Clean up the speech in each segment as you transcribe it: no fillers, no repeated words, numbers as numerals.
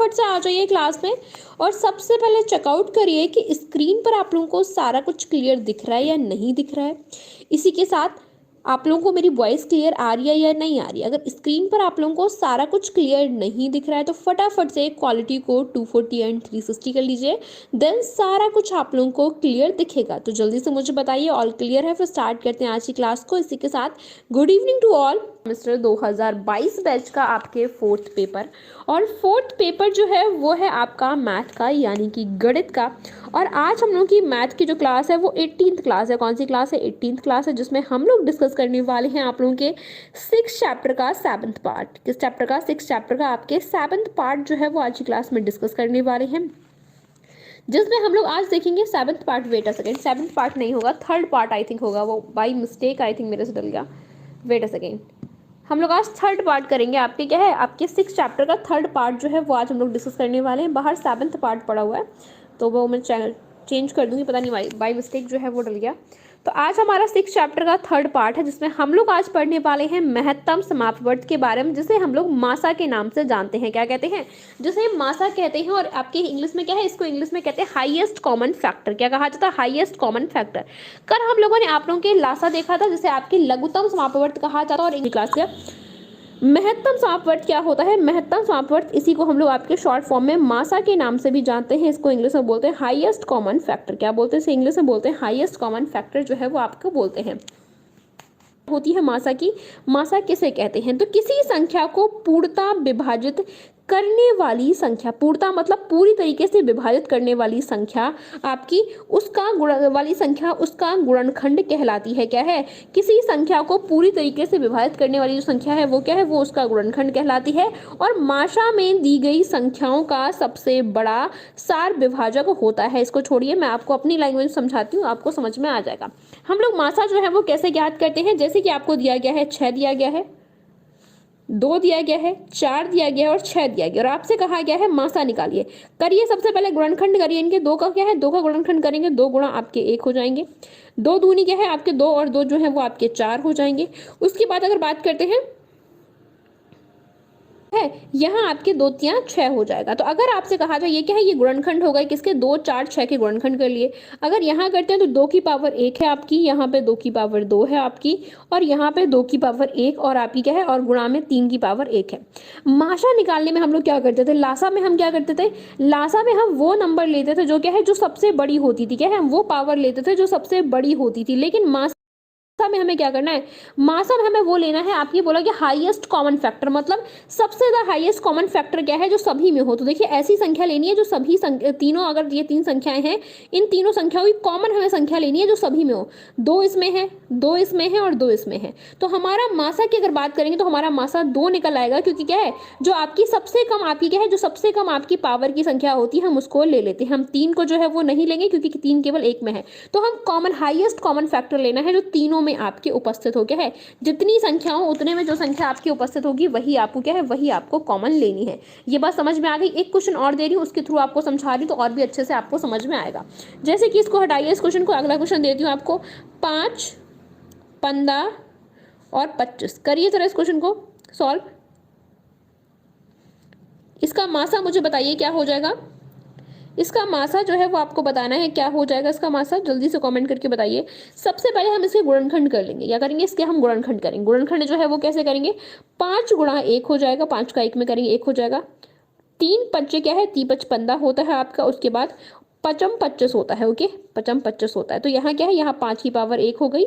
फटाफट से आ जाइए क्लास में और सबसे पहले चेकआउट करिए कि स्क्रीन पर आप लोगों को सारा कुछ क्लियर दिख रहा है या नहीं दिख रहा है। इसी के साथ आप लोगों को मेरी वॉइस क्लियर आ रही है या नहीं आ रही है। अगर स्क्रीन पर आप लोगों को सारा कुछ क्लियर नहीं दिख रहा है तो फटाफट से क्वालिटी को 240 एंड 360 कर लीजिए, देन सारा कुछ आप लोगों को क्लियर दिखेगा। तो जल्दी से मुझे बताइए ऑल क्लियर है, फिर स्टार्ट करते हैं आज की क्लास को। इसी के साथ good evening to all. Semester 2022 batch का आपके फोर्थ पेपर, और फोर्थ पेपर जो है वो है आपका मैथ का यानी कि गणित का। और आज हम लोग की मैथ की जो क्लास है वो 18th क्लास है। कौन सी क्लास है? 18th क्लास है, जिसमें हम लोग डिस्कस करने वाले हैं आप लोगों के 6th चैप्टर का 7th पार्ट। किस चैप्टर का? 6th चैप्टर का आपके 7th पार्ट जो है वो आज की क्लास में डिस्कस करने वाले हैं, जिसमें हम लोग आज देखेंगे 7th part. Wait a second, 7th part नहीं होगा, 3rd पार्ट आई थिंक होगा, वो बाई मिस्टेक आई थिंक मेरे से डल गया। वेट अ सेकेंड, हम लोग आज 3rd पार्ट करेंगे। आपके क्या है, आपके 6th चैप्टर का 3rd पार्ट जो है वो आज हम लोग डिस्कस करने वाले हैं। बाहर 7th पार्ट पड़ा हुआ है तो वो मैं चेंज कर दूंगी, पता नहीं बाई मिस्टेक जो है वो डल गया। तो आज हमारा 6th चैप्टर का 3rd पार्ट है, जिसमें हम लोग आज पढ़ने वाले हैं महत्तम समापवर्त के बारे में, जिसे हम लोग मासा के नाम से जानते हैं। क्या कहते हैं? जिसे मासा कहते हैं। और आपके इंग्लिश में क्या है? इसको इंग्लिश में कहते हैं हाईएस्ट कॉमन फैक्टर। क्या कहा जाता है? Highest common factor. कल हम लोगों ने आप लोगों के लासा देखा था, जिसे आपकी लघुत्तम समापवर्त कहा जाता है। और इंग्लिश क्लास का महत्तम समापवर्त क्या होता है? महत्तम समापवर्त, इसी को हम लोग आपके शॉर्ट फॉर्म में मासा के नाम से भी जानते हैं। इसको इंग्लिश में बोलते हैं हाईएस्ट कॉमन फैक्टर। क्या बोलते हैं? इसे इंग्लिश में बोलते हैं हाईएस्ट कॉमन फैक्टर जो है वो आपको बोलते हैं। होती है मासा की। मासा किसे कहते हैं? तो किसी संख्या को पूर्णतः विभाजित करने वाली संख्या। पूर्णतः मतलब पूरी तरीके से विभाजित करने वाली संख्या आपकी, उसका गुण वाली संख्या उसका गुणनखंड कहलाती है। क्या है? किसी संख्या को पूरी तरीके से विभाजित करने वाली जो संख्या है वो क्या है? वो उसका गुणनखंड कहलाती है। और माशा में दी गई संख्याओं का सबसे बड़ा सार विभाजक होता है। इसको छोड़िए, मैं आपको अपनी लैंग्वेज समझाती हूँ, आपको समझ में आ जाएगा। हम लोग मासा जो है वो कैसे ज्ञात करते हैं? जैसे कि आपको दिया गया है 6 दिया गया है, 2 दिया गया है, 4 दिया गया है और 6 दिया गया, और आपसे कहा गया है मासा निकालिए। करिए, सबसे पहले गुणनखंड करिए इनके। 2 का क्या है? 2 का गुणनखंड करेंगे, 2 गुणा आपके 1 हो जाएंगे। 2 दूनी क्या है? आपके 2 और 2 जो है वो आपके 4 हो जाएंगे। उसके बाद अगर बात करते हैं है, यहाँ आपके 2 तियां 6 हो जाएगा। तो अगर आपसे कहा जाए ये क्या है? ये गुणनखंड होगा किसके? 2 4 6 के गुणनखंड कर लिए। अगर यहाँ करते हैं तो 2 की पावर 1 है आपकी, यहाँ पे 2 की पावर 2 है आपकी, और यहाँ पे 2 की पावर 1 और आपकी क्या है? और गुणा में 3 की पावर 1 है। माशा निकालने में हम लोग क्या करते थे? लासा में हम क्या करते थे? लासा में हम वो नंबर लेते थे जो क्या है? जो सबसे बड़ी होती थी। क्या है? हम वो पावर लेते थे जो सबसे बड़ी होती थी। लेकिन मासा में हमें क्या करना है? मासा में हमें वो लेना है, आपने बोला कि हाईएस्ट कॉमन फैक्टर, मतलब सबसे ज्यादा हाईएस्ट कॉमन फैक्टर क्या है? जो सभी में हो। तो देखिए, ऐसी संख्या लेनी है जो सभी तीनों, अगर ये 3 संख्याएं हैं, इन तीनों संख्याओं की कॉमन हमें संख्या लेनी है जो सभी में हो। 2 इसमें है, 2 इसमें है और 2 इसमें है। तो हमारा मासा की अगर बात करेंगे तो हमारा मासा 2 निकल आएगा, क्योंकि क्या है? जो आपकी सबसे कम आपकी क्या है? जो सबसे कम आपकी पावर की संख्या होती है हम उसको ले लेते हैं। हम 3 को जो है वो नहीं लेंगे, क्योंकि 3 केवल 1 में है। तो हम कॉमन हाईएस्ट कॉमन फैक्टर लेना है जो तीनों में आपके उपस्थित हो। क्या है? जितनी संख्या हो उतने में जो संख्या आपकी उपस्थित होगी वही आपको क्या है? वही आपको कॉमन लेनी है। ये बात समझ में आ गई? एक क्वेश्चन और दे रही हूँ, उसके थ्रू आपको समझा रही हूँ तो और भी अच्छे से आपको समझ में आएगा। जैसे कि इसको हटाइए, इस क्वेश्चन को, अगला क्वेश्चन देती हूँ आपको। 5, 15 और 25, करिए जरा इस क्वेश्चन को सॉल्व। इसका मासा मुझे बताइए क्या हो जाएगा? इसका मासा जो है वो आपको बताना है क्या हो जाएगा इसका मासा, जल्दी से कमेंट करके बताइए। सबसे पहले हम इसके गुणनखंड कर लेंगे। क्या करेंगे? इसके हम गुणनखंड करेंगे। गुणनखंड जो है वो कैसे करेंगे? 5 गुणा 1 हो जाएगा, 5 का 1 में करेंगे 1 हो जाएगा। 3 पच्चे क्या है? 3 5 15 होता है आपका। उसके बाद 5 25 होता है। ओके, 5 25 होता है। तो यहाँ क्या है? यहाँ 5 की पावर 1 हो गई,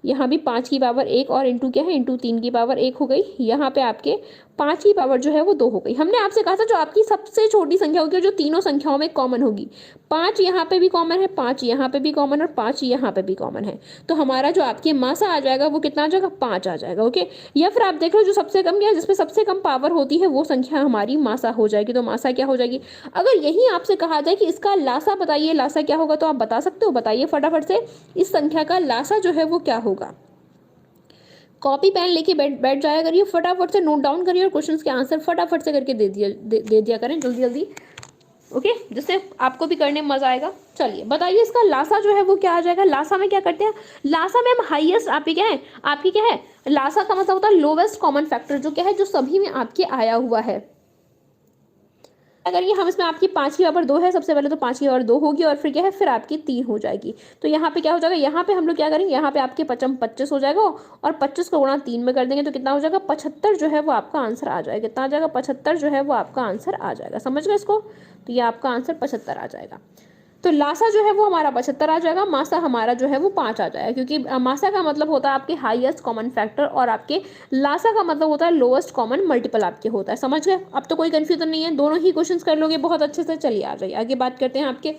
यहाँ भी 5 की पावर 1 और इंटू क्या है? इंटू 3 की पावर 1 हो गई। यहाँ पे आपके 5 की पावर जो है वो 2 हो गई। हमने आपसे कहा था जो आपकी सबसे छोटी संख्या होगी, जो तीनों संख्याओं में कॉमन होगी, 5 यहाँ पे भी कॉमन है, 5 यहाँ पे भी कॉमन और 5 यहाँ पे भी कॉमन है। तो हमारा जो आपके मासा आ जाएगा वो कितना आ जाएगा? 5 आ जाएगा। ओके, या फिर आप देख लो जो सबसे कम या जिसमें सबसे कम पावर होती है वो संख्या हमारी मासा हो जाएगी। तो मासा क्या हो जाएगी? अगर यही आपसे कहा जाए कि इसका लासा बताइए, लासा क्या होगा, तो आप बता सकते हो? बताइए फटाफट से, इस संख्या का लासा जो है वो क्या होगा? कॉपी पेन लेके बैठ जाया करिए, फटाफट से नोट डाउन करिए और क्वेश्चंस के आंसर फटाफट से करके दे दिया करें जल्दी जल्दी। ओके, जिससे आपको भी करने में मजा आएगा। चलिए बताइए, इसका लासा जो है वो क्या आ जाएगा? लासा में क्या करते हैं? लासा में हम हाईएस्ट, आपकी क्या है? आपकी क्या है? लासा का मतलब होता है लोवेस्ट कॉमन फैक्टर, जो क्या है? जो सभी में आपके आया हुआ है। अगर ये हम इसमें आपकी 5 की पावर 2 है, सबसे पहले तो 5 की पावर 2 होगी और फिर क्या है, फिर आपकी 3 हो जाएगी। तो यहाँ पे क्या हो जाएगा, यहाँ पे हम लोग क्या करेंगे, यहाँ पे आपके 25 हो जाएगा और 25 को गुणा 3 में कर देंगे तो कितना हो जाएगा, 75 जो है वो आपका आंसर आ जाएगा। कितना आ जाएगा, 75 जो है वो आपका आंसर आ जाएगा। समझ गए इसको? तो ये आपका आंसर 75 आ जाएगा। तो लासा जो है वो हमारा 75 आ जाएगा, मासा हमारा जो है वो 5 आ जाएगा, क्योंकि मासा का मतलब होता है आपके हाईएस्ट कॉमन फैक्टर और आपके लासा का मतलब होता है लोएस्ट कॉमन मल्टीपल आपके होता है। समझ गए? अब तो कोई कंफ्यूजन नहीं है, दोनों ही क्वेश्चंस कर लोगे बहुत अच्छे से। चलिए आ जाइए आगे बात करते हैं आपके।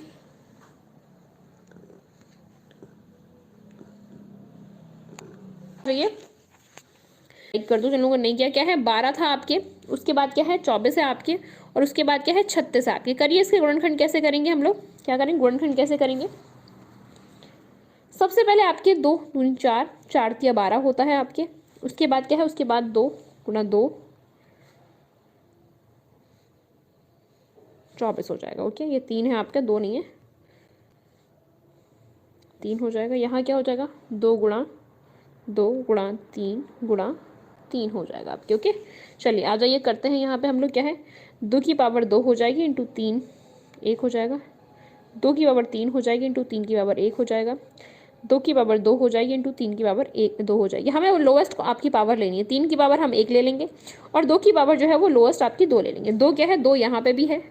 कर दो जिन लोगों ने नहीं किया। क्या है, 12 था आपके, उसके बाद क्या है 24 है आपके, और उसके बाद क्या है 36 है आपके। करिए इसके गुणनखंड कैसे करेंगे हम लोग, क्या करेंगे, गुणनखंड कैसे करेंगे। सबसे पहले आपके 2 दूनी 4, 4 तिया 12 होता है आपके। उसके बाद क्या है, उसके बाद 2 गुणा 2 24 हो जाएगा। ओके, ये 3 है आपका, 2 नहीं है, 3 हो जाएगा। यहाँ क्या हो जाएगा, 2 गुणा 3 गुणा 3 हो जाएगा आपके। ओके, चलिए आ जाइए करते हैं। यहाँ पे हम लोग क्या है, 2 की पावर 2 हो जाएगी इंटू 3 1 हो जाएगा, 2 की पावर 3 हो जाएगी इंटू 3 की पावर 1 हो जाएगा, 2 की पावर 2 हो जाएगी इंटू 3 की पावर 1 2 हो जाएगी। हमें वो लोएस्ट आपकी पावर लेनी है, 3 की पावर हम 1 ले लेंगे और 2 की पावर जो है वो लोएस्ट आपकी 2 ले लेंगे। 2 क्या है, 2 यहाँ पे भी है,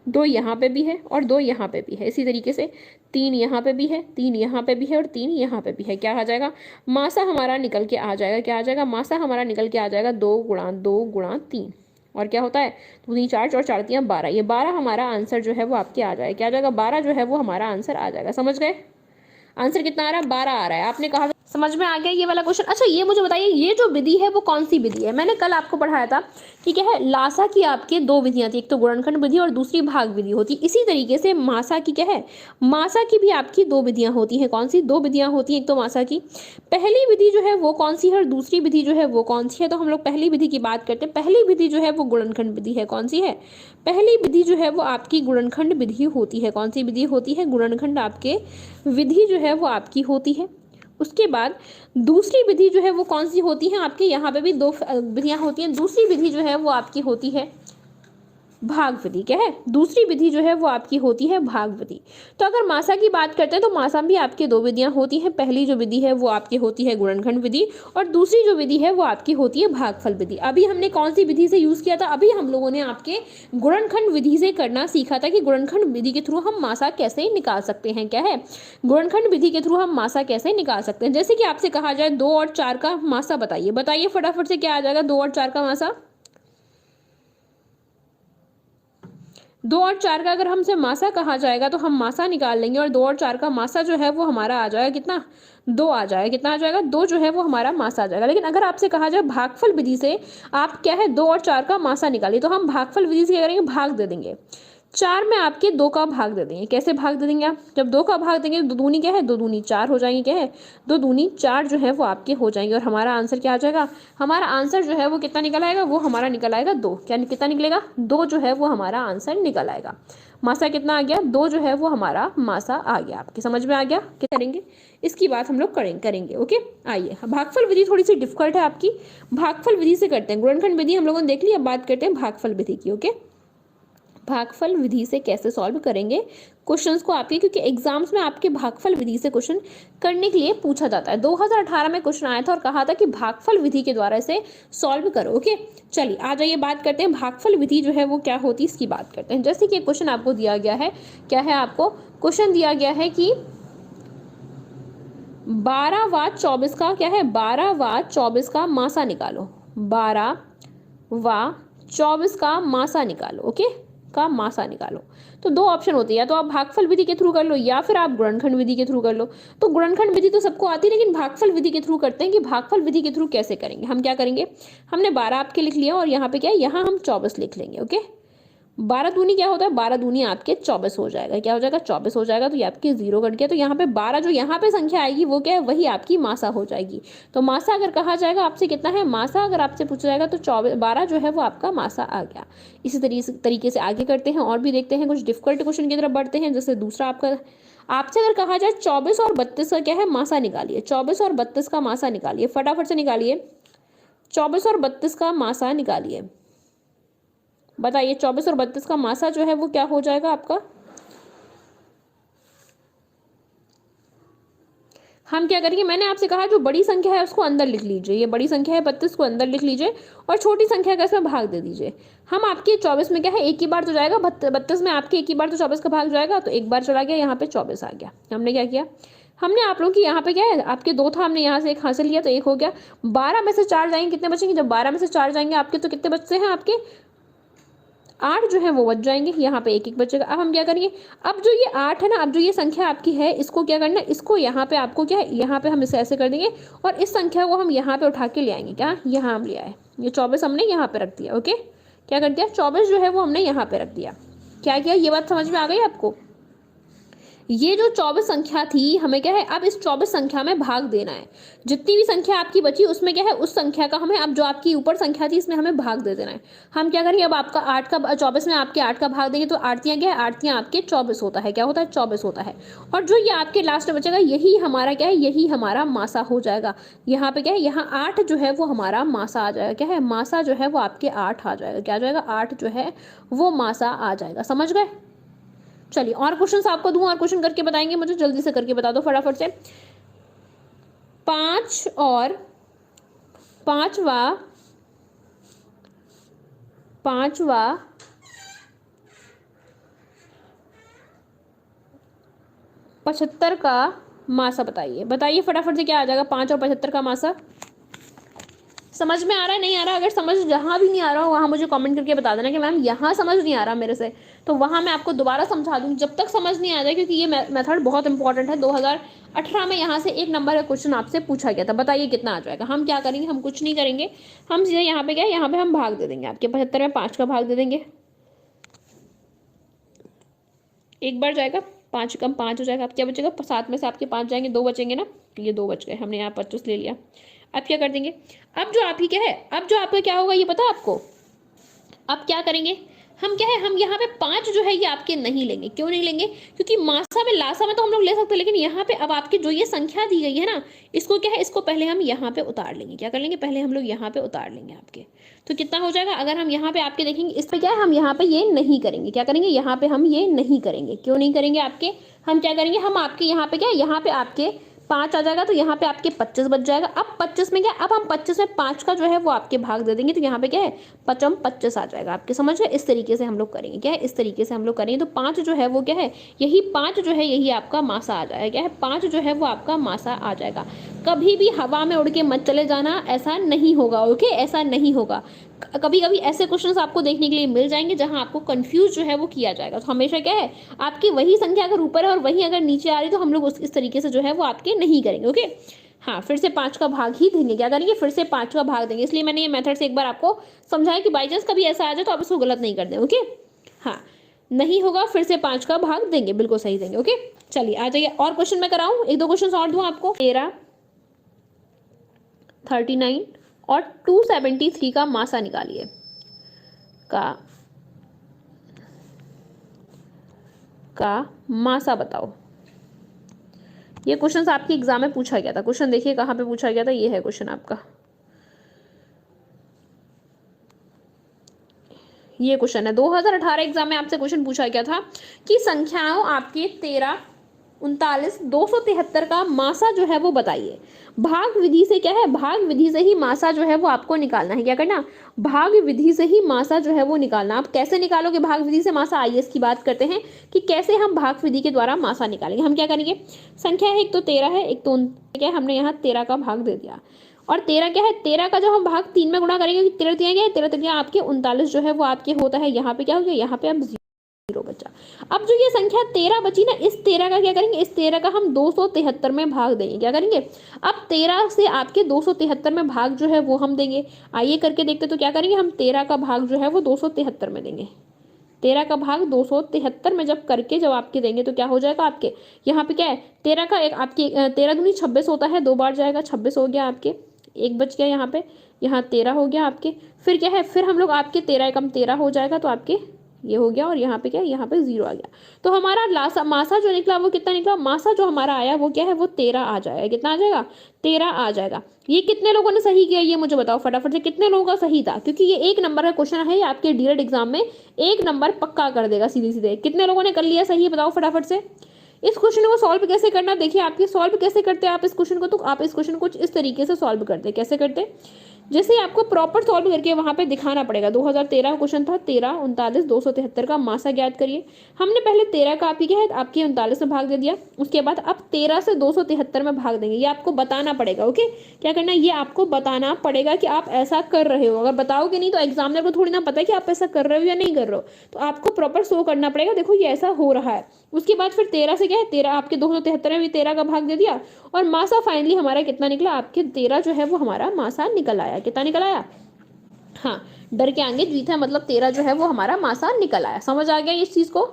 2 यहाँ पे भी है और 2 यहाँ पे भी है। इसी तरीके से 3 यहाँ पे भी है, 3 यहाँ पे भी है और 3 यहाँ पे भी है। क्या आ जाएगा, मासा हमारा निकल के आ जाएगा, क्या आ जाएगा, मासा हमारा निकल के आ जाएगा 2 गुणा 3। और क्या होता है, 2 4 और 4 3 12, ये 12 हमारा आंसर जो है वो आपके आ जाएगा। क्या आ जाएगा, 12 जो है वो हमारा आंसर आ जाएगा। समझ गए? आंसर कितना आ रहा है, 12 आ रहा है। आपने कहा समझ में आ गया ये वाला क्वेश्चन। अच्छा ये मुझे बताइए, ये जो विधि है वो कौन सी विधि है। मैंने कल आपको पढ़ाया था कि क्या है, लासा की आपके 2 विधियां थी, एक तो गुणनखंड विधि और दूसरी भाग विधि होती। इसी तरीके से मासा की क्या है, मासा की भी आपकी 2 विधियां होती हैं। कौन सी 2 विधियां होती हैं, एक तो मासा की पहली विधि जो है वो कौन सी है और दूसरी विधि जो है वो कौन सी है। तो हम लोग पहली विधि की बात करते हैं। पहली विधि जो है वो गुणनखंड विधि है। कौन सी है, पहली विधि जो है वो आपकी गुणनखंड विधि होती है। कौन सी विधि होती है, गुणनखंड आपके विधि जो है वो आपकी होती है। उसके बाद दूसरी विधि जो है वो कौन सी होती है, आपके यहाँ पे भी 2 विधियां होती हैं। दूसरी विधि जो है वो आपकी होती है भाग विधि। क्या है, दूसरी विधि जो है वो आपकी होती है भाग विधि। तो अगर मासा की बात करते हैं तो मासा में भी आपकी 2 विधियां होती हैं। पहली जो विधि है वो आपकी होती है गुणनखंड विधि और दूसरी जो विधि है वो आपकी होती है भागफल विधि। अभी हमने कौन सी विधि से यूज किया था, अभी हम लोगों ने आपके गुणनखंड विधि से करना सीखा था कि गुणनखंड विधि के थ्रू हम मासा कैसे निकाल सकते हैं। क्या है, गुणनखंड विधि के थ्रू हम मासा कैसे निकाल सकते हैं। जैसे कि आपसे कहा जाए 2 और 4 का मासा बताइए, बताइए फटाफट से क्या आ जाएगा 2 और 4 का मासा। 2 और 4 का अगर हमसे मासा कहा जाएगा तो हम मासा निकाल लेंगे और 2 और 4 का मासा जो है वो हमारा आ जाएगा कितना, 2 आ जाएगा। कितना आ जाएगा, 2 जो है वो हमारा मासा आ जाएगा। लेकिन अगर आपसे कहा जाए भागफल विधि से आप क्या है 2 और 4 का मासा निकालिए, तो हम भागफल विधि से क्या करेंगे, भाग दे देंगे। 4 में आपके 2 का भाग दे देंगे। कैसे भाग दे देंगे आप, जब 2 का भाग देंगे 2 दूनी क्या है, 2 दूनी 4 हो जाएंगे। क्या है, 2 दूनी 4 जो है वो आपके हो जाएंगे और हमारा आंसर क्या आ जाएगा, हमारा आंसर जो है वो कितना निकल आएगा, वो हमारा निकल आएगा 2। क्या कितना निकलेगा, 2 जो है वो हमारा आंसर निकल आएगा। मासा कितना आ गया, 2 जो है वो हमारा मासा आ गया। आपके समझ में आ गया, क्या करेंगे इसकी बात हम लोग करेंगे। ओके, आइए भागफल विधि थोड़ी सी डिफिकल्ट है आपकी, भागफल विधि से करते हैं। गुणनखंड विधि हम लोगों ने देख ली, अब बात करते हैं भागफल विधि की। ओके, भागफल विधि से कैसे सॉल्व करेंगे क्वेश्चंस को आपके, क्योंकि एग्जाम्स में आपके भागफल विधि से क्वेश्चन करने के लिए पूछा जाता है। 2018 में क्वेश्चन आया था और कहा था कि भागफल विधि के द्वारा इसे सॉल्व करो। ओके, चलिए आ जाइए बात करते हैं भागफल विधि जो है वो क्या होती है इसकी बात करते हैं। जैसे कि क्वेश्चन आपको दिया गया है, क्या है, आपको क्वेश्चन दिया गया है कि 12 व 24 का क्या है, 12 व 24 का मासा निकालो, 12 व 24 का मासा निकालो। ओके, का मासा निकालो। तो 2 ऑप्शन होते हैं, या तो आप भागफल विधि के थ्रू कर लो या फिर आप गुणनखंड विधि के थ्रू कर लो। तो गुणनखंड विधि तो सबको आती है, लेकिन भागफल विधि के थ्रू करते हैं कि भागफल विधि के थ्रू कैसे करेंगे। हम क्या करेंगे, हमने 12 आपके लिख लिया और यहाँ पे क्या है, यहाँ हम 24 लिख लेंगे। ओके, 12 दूनी क्या होता है, 12 दूनी आपके 24 हो जाएगा। क्या हो जाएगा, 24 हो जाएगा। तो ये आपके 0 कट गया, तो यहाँ पे 12 जो यहाँ पे संख्या आएगी वो क्या है, वही आपकी मासा हो जाएगी। तो मासा अगर कहा जाएगा आपसे कितना है, मासा अगर आपसे पूछा जाएगा तो 12 जो है वो आपका मासा आ गया। इसी तरीके से आगे करते हैं और भी देखते हैं, कुछ डिफिकल्ट क्वेश्चन की तरफ बढ़ते हैं। जैसे दूसरा आपका, आपसे अगर कहा जाए 24 और 32 का क्या है मासा निकालिए, 24 और 32 का मासा निकालिए, फटाफट से निकालिए, 24 और 32 का मासा निकालिए, बताइए 24 और 32 का मासा जो है वो क्या हो जाएगा आपका। हम क्या करेंगे, मैंने आपसे कहा जो बड़ी संख्या है उसको अंदर लिख लीजिए, ये बड़ी संख्या है 32 को अंदर लिख लीजिए और छोटी संख्या का इसमें भाग दे दीजिए। हम आपके 24 में क्या है एक ही बार तो जाएगा, 32 में आपके एक ही बार तो 24 का भाग जाएगा, तो एक बार चला गया, यहाँ पे 24 आ गया। हमने क्या किया, हमने आप लोगों की यहाँ पे क्या है आपके 2 था, हमने यहाँ से 1 हासिल किया तो 1 हो गया। 12 में से 4 जाएंगे कितने बचेंगे, जब 12 में से 4 जाएंगे आपके तो कितने बचते हैं आपके 8 जो है वो बच जाएंगे, यहाँ पे 1 1 बचेगा। अब हम क्या करेंगे, अब जो ये 8 है ना, अब जो ये संख्या आपकी है इसको क्या करना है, इसको यहाँ पे आपको क्या है, यहाँ पे हम इसे ऐसे कर देंगे और इस संख्या को हम यहाँ पे उठा के ले आएंगे। क्या यहाँ हम ले आए, ये 24 हमने यहाँ पे रख दिया। ओके, क्या कर दिया, 24 जो है वो हमने यहाँ पे रख दिया। क्या किया, ये बात समझ में आ गई आपको। ये जो 24 संख्या थी हमें क्या है, अब इस 24 संख्या में भाग देना है। जितनी भी संख्या आपकी बची उसमें क्या है, उस संख्या का हमें, अब जो आपकी ऊपर संख्या थी इसमें हमें भाग दे देना है। हम क्या करेंगे, अब आपका 8 का 24 में आपके 8 का भाग देंगे तो आठतियाँ क्या है, आठतियाँ आपके 24 होता है, क्या होता है 24 होता है। और जो ये आपके लास्ट में बचेगा यही हमारा क्या है, यही हमारा मासा हो जाएगा। यहाँ पे क्या है, यहाँ 8 जो है वो हमारा मासा आ जाएगा। क्या है, मासा जो है वो आपके 8 आ जाएगा। क्या आ जाएगा, 8 जो है वो मासा आ जाएगा। समझ गए। चलिए और क्वेश्चन आपको दूं, और क्वेश्चन करके बताएंगे, मुझे जल्दी से करके बता दो फटाफट से। 5 और 5वां 75 का मासा बताइए। बताइए फटाफट से क्या आ जाएगा 5 और 75 का मासा। समझ में आ रहा है, नहीं आ रहा। अगर समझ जहाँ भी नहीं आ रहा हो वहाँ मुझे कमेंट करके बता देना कि मैम यहाँ समझ नहीं आ रहा मेरे से, तो वहाँ मैं आपको दोबारा समझा दूँगी जब तक समझ नहीं आ जाए, क्योंकि ये मेथड बहुत इंपॉर्टेंट है। 2018 में यहाँ से 1 नंबर का क्वेश्चन आपसे पूछा गया था। बताइए कितना आ जाएगा। हम क्या करेंगे, हम कुछ नहीं करेंगे, हम सीधे यहाँ पे क्या है, यहाँ पे हम भाग दे देंगे। आपके 75 में 5 का भाग दे देंगे, एक बार जाएगा, 5 कम 5 हो जाएगा। अब क्या बचेगा, 7 में से आपके 5 जाएंगे, 2 बचेंगे ना, तो ये 2 बच गए। हमने यहाँ 25 ले लिया। अब क्या कर देंगे, अब जो आपकी क्या है, अब जो आपका क्या होगा ये पता है आपको। अब क्या करेंगे, हम क्या है, हम यहाँ पे 5 जो है ये आपके नहीं लेंगे। क्यों नहीं लेंगे, क्योंकि मासा में लासा में तो हम लोग ले सकते हैं, लेकिन यहाँ पे अब आपकी जो ये संख्या दी गई है ना, इसको क्या है, इसको पहले हम यहाँ पे उतार लेंगे। क्या कर लेंगे, पहले हम लोग यहाँ पे उतार लेंगे आपके। तो कितना हो जाएगा, अगर हम यहाँ पे आपके देखेंगे, इस पे क्या है, हम यहाँ पे ये नहीं करेंगे। क्या करेंगे, यहाँ पे हम ये नहीं करेंगे। क्यों नहीं करेंगे आपके, हम क्या करेंगे, हम आपके यहाँ पे क्या है, यहाँ पे आपके 5 आ जाएगा, तो यहाँ पे आपके 25 बच जाएगा। अब 25 में क्या, अब हम 25 में 5 का जो है वो आपके भाग दे देंगे, तो यहाँ पे क्या है 55 25 आ जाएगा आपके। समझ रहे, इस तरीके से हम लोग करेंगे। क्या है, इस तरीके से हम लोग करेंगे। तो 5 जो है वो क्या है, यही 5 जो है यही आपका मासा आ जाएगा। क्या है, 5 जो है वो आपका मासा आ जाएगा। कभी भी हवा में उड़ के मत चले जाना, ऐसा नहीं होगा। ओके, ऐसा नहीं होगा। कभी कभी ऐसे क्वेश्चंस आपको देखने के लिए मिल जाएंगे जहां आपको कंफ्यूज जो है वो किया जाएगा। तो हमेशा क्या है, आपकी वही संख्या अगर ऊपर है और वही अगर नीचे आ रही तो हम लोग इस तरीके से जो है वो आपके नहीं करेंगे। ओके, हाँ, फिर से 5 का भाग ही देंगे। क्या करेंगे, फिर से 5 का भाग देंगे। इसलिए मैंने ये मेथड से एक बार आपको समझाया कि बाई चांस कभी ऐसा आ जाए तो आप इसको गलत नहीं कर दें। ओके, हाँ, नहीं होगा, फिर से 5 का भाग देंगे, बिल्कुल सही देंगे। ओके, चलिए आ जाइए और क्वेश्चन मैं कराऊं, 1 2 क्वेश्चन और दूं आपको। 13 39 और 273 का मासा निकालिए। का मासा बताओ। ये क्वेश्चन आपके एग्जाम में पूछा गया था। क्वेश्चन देखिए कहाँ पे पूछा गया था, ये है क्वेश्चन आपका। ये क्वेश्चन है 2018 एग्जाम में आपसे क्वेश्चन पूछा गया था कि संख्याओं आपके 13 39 273 का मासा जो है वो बताइए। भाग विधि से क्या है, भाग विधि से ही मासा जो है वो आपको निकालना है। क्या करना, भाग विधि से ही मासा जो है वो निकालना। आप कैसे निकालोगे भाग विधि से मासा, आइए इसकी बात करते हैं कि कैसे हम भाग विधि के द्वारा मासा निकालेंगे। हम क्या करेंगे, संख्या है, एक तो 13 है, एक तो क्या है, हमने यहाँ 13 का भाग दे दिया। और 13 क्या है, 13 का जब हम भाग 3 में गुणा करेंगे, 13 क्या है, 13 आपके 39 जो है वो आपके होता है। यहाँ पे क्या हो गया, यहाँ पे अब 0 बचा। अब जो ये संख्या 13 बची ना, इस 13 का क्या करेंगे, इस 13 का हम 273 में भाग देंगे। क्या करेंगे, अब 13 से आपके 273 में भाग जो है वो हम देंगे। आइए करके देखते, तो क्या करेंगे, हम 13 का भाग जो है वो 273 में देंगे। 13 का भाग 273 में जब करके जब आपके देंगे तो क्या हो जाएगा आपके, यहाँ पे क्या है 13 का एक आपके 13 दूनी 26 होता है, 2 बार जाएगा, 26 हो गया आपके, एक बच गया यहाँ पे, यहाँ 13 हो गया आपके। फिर क्या है, फिर हम लोग आपके 13 एकम 13 हो जाएगा, तो आपके ये हो गया और यहाँ पे क्या है, यहाँ पे 0 आ गया। तो हमारा लासा मासा जो निकला वो कितना निकला, मासा जो हमारा आया वो क्या है, वो 13 आ जाएगा। कितना आ जाएगा, 13 आ जाएगा। ये कितने लोगों ने सही किया ये मुझे बताओ फटाफट से, कितने लोगों का सही था, क्योंकि ये 1 नंबर का क्वेश्चन है, ये आपके डीएलएड एग्जाम में 1 नंबर पक्का कर देगा सीधे सीधे। कितने लोगों ने कर लिया सही, बताओ फटाफट से। इस क्वेश्चन को सॉल्व कैसे करना, देखिए आपके सॉल्व कैसे करते हैं आप इस क्वेश्चन को, तो आप इस क्वेश्चन को इस तरीके से सॉल्व करते हैं। कैसे करते, जैसे आपको प्रॉपर सॉल्व करके वहां पे दिखाना पड़ेगा। 2013 का क्वेश्चन था, 13 39 273 का मासा ज्ञात करिए। हमने पहले 13 का आपकी क्या है, आपके 39 में भाग दे दिया। उसके बाद अब 13 से 273 में भाग देंगे। ये आपको बताना पड़ेगा। ओके, क्या करना है, ये आपको बताना पड़ेगा कि आप ऐसा कर रहे हो। अगर बताओगे नहीं तो एग्जामिनर को थोड़ी ना पता है कि आप ऐसा कर रहे हो या नहीं कर रहे हो, तो आपको प्रॉपर शो करना पड़ेगा, देखो ये ऐसा हो रहा है। उसके बाद फिर 13 से क्या है, 13 आपके 273 में भी 13 का भाग दे दिया, और मासा फाइनली हमारा कितना निकला, आपके 13 जो है वो हमारा मासा निकल आया। कितना निकल आया, हाँ, डर के आगे जीत है, मतलब 13 जो है वो हमारा मासा निकल आया। समझ आ गया इस चीज को,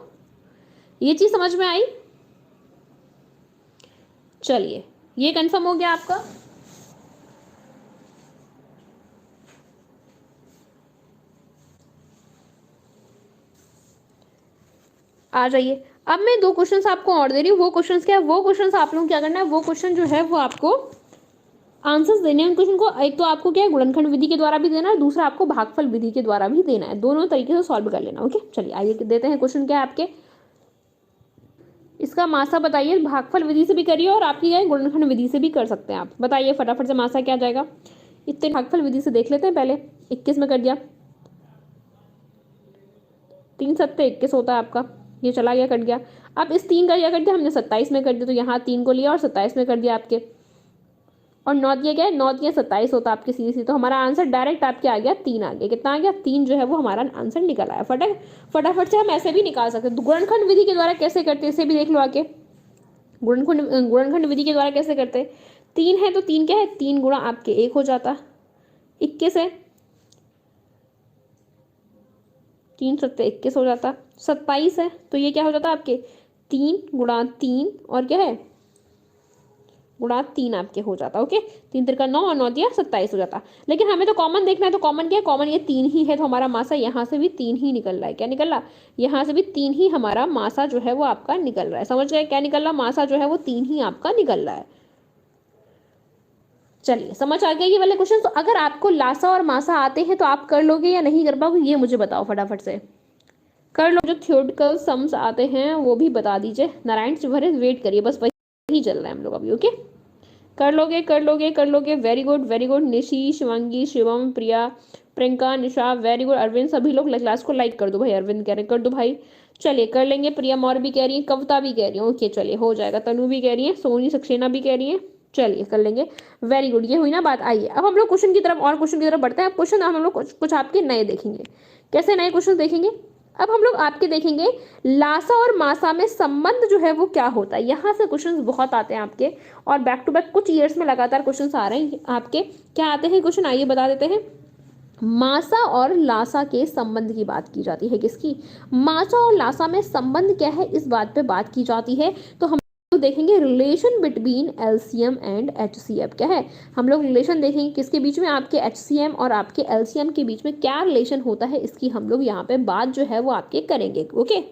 ये चीज समझ में आई। चलिए ये कंफर्म हो गया आपका। आ जाइए, अब मैं 2 क्वेश्चंस आपको और दे रही हूँ। वो क्वेश्चंस क्या है, वो क्वेश्चंस आप लोगों को क्या करना है, वो क्वेश्चन जो है वो आपको आंसर्स देने हैं क्वेश्चन को। एक तो आपको क्या है, गुणनखंड विधि के द्वारा भी देना है, दूसरा आपको भागफल विधि के द्वारा भी देना है। दोनों तरीके से सॉल्व कर लेना। ओके, चलिए आइए देते हैं क्वेश्चन क्या है आपके। इसका मासा बताइए, भागफल विधि से भी करिए और आपकी क्या है, गुणनखंड विधि से भी कर सकते हैं आप। बताइए फटाफट से मासा क्या जाएगा। इतने भागफल विधि से देख लेते हैं पहले। 21 में कर दिया, 3 सत्ते 21 होता है आपका, ये चला गया, कट गया। अब इस 3 का क्या कर दिया हमने, 27 में कर दिया, तो यहाँ 3 को लिया और 27 में कर दिया आपके। और 9 दिया क्या है, 9 दिया 27 होता है आपके सीधी सी। तो हमारा आंसर डायरेक्ट आपके आ गया 3 आ गया। कितना आ गया, 3 जो है वो हमारा आंसर निकल आया। फटाफट से हम ऐसे भी निकाल सकते हैं। गुणनखंड विधि के द्वारा कैसे करते हैं इसे भी देख लो आके। गुणनखंड विधि के द्वारा कैसे करते हैं, 3 है तो 3 क्या है, 3 गुणा आपके 1 हो जाता, 21 है, 3 सत्ते 21 हो जाता। 27 है तो ये क्या हो जाता आपके, 3 गुणा 3 और क्या है, गुणा 3 आपके हो जाता। ओके, 3 तिरका 9 और 9 दिया 27 हो जाता। लेकिन हमें तो कॉमन देखना है, तो कॉमन क्या है, कॉमन ये 3 ही है, तो हमारा मासा यहाँ से भी 3 ही निकल रहा है। क्या निकल रहा, यहाँ से भी 3 ही हमारा मासा जो है वो आपका निकल रहा है। समझ गए, क्या निकल रहा, मासा जो है वो 3 ही आपका निकल रहा है। चलिए समझ आ गया ये वाले क्वेश्चन। तो अगर आपको लासा और मासा आते हैं तो आप कर लोगे या नहीं कर पाओगे, ये मुझे बताओ फटाफट से। कर लो, जो थ्योरेटिकल सम्स आते हैं वो भी बता दीजिए। नारायण शिवहरे वेट करिए, बस वही चल रहा है हम लोग अभी। ओके, कर लोगे कर लोगे कर लोगे, very good very good. Nishi, Shivangi, Shivam, Priya, Priyanka, Nisha, very good. Arvind, सभी लोग क्लास को लाइक कर दो भाई। अरविंद कह रहे कर दो भाई। चलिए कर लेंगे। प्रिया मौर्य भी कह रही है, कविता भी कह रही है। ओके चलिए हो जाएगा। तनु भी कह रही है, सोनी सक्सेना भी कह रही है। चलिए कर लेंगे, वेरी गुड। ये हुई ना बात। आइए अब हम लोग क्वेश्चन की तरफ और क्वेश्चन की तरफ बढ़ते हैं। अब क्वेश्चन हम लोग कुछ आपके नए देखेंगे। कैसे नए क्वेश्चन देखेंगे, अब हम लोग आपके देखेंगे लासा और मासा में संबंध जो है वो क्या होता है। यहाँ से क्वेश्चंस बहुत आते हैं आपके, और बैक टू बैक कुछ ईयर्स में लगातार क्वेश्चंस आ रहे हैं आपके। क्या आते हैं क्वेश्चन, आइए बता देते हैं। मासा और लासा के संबंध की बात की जाती है। किसकी, मासा और लासा में संबंध क्या है, इस बात पे बात की जाती है। तो हम देखेंगे relation between LCM and HCF. क्या है, हम लोग रिलेशन देखेंगे किसके बीच में, आपके एचसीएम और आपके एलसीएम के बीच में क्या रिलेशन होता है, इसकी हम लोग यहाँ पे बात जो है वो आपके करेंगे। ओके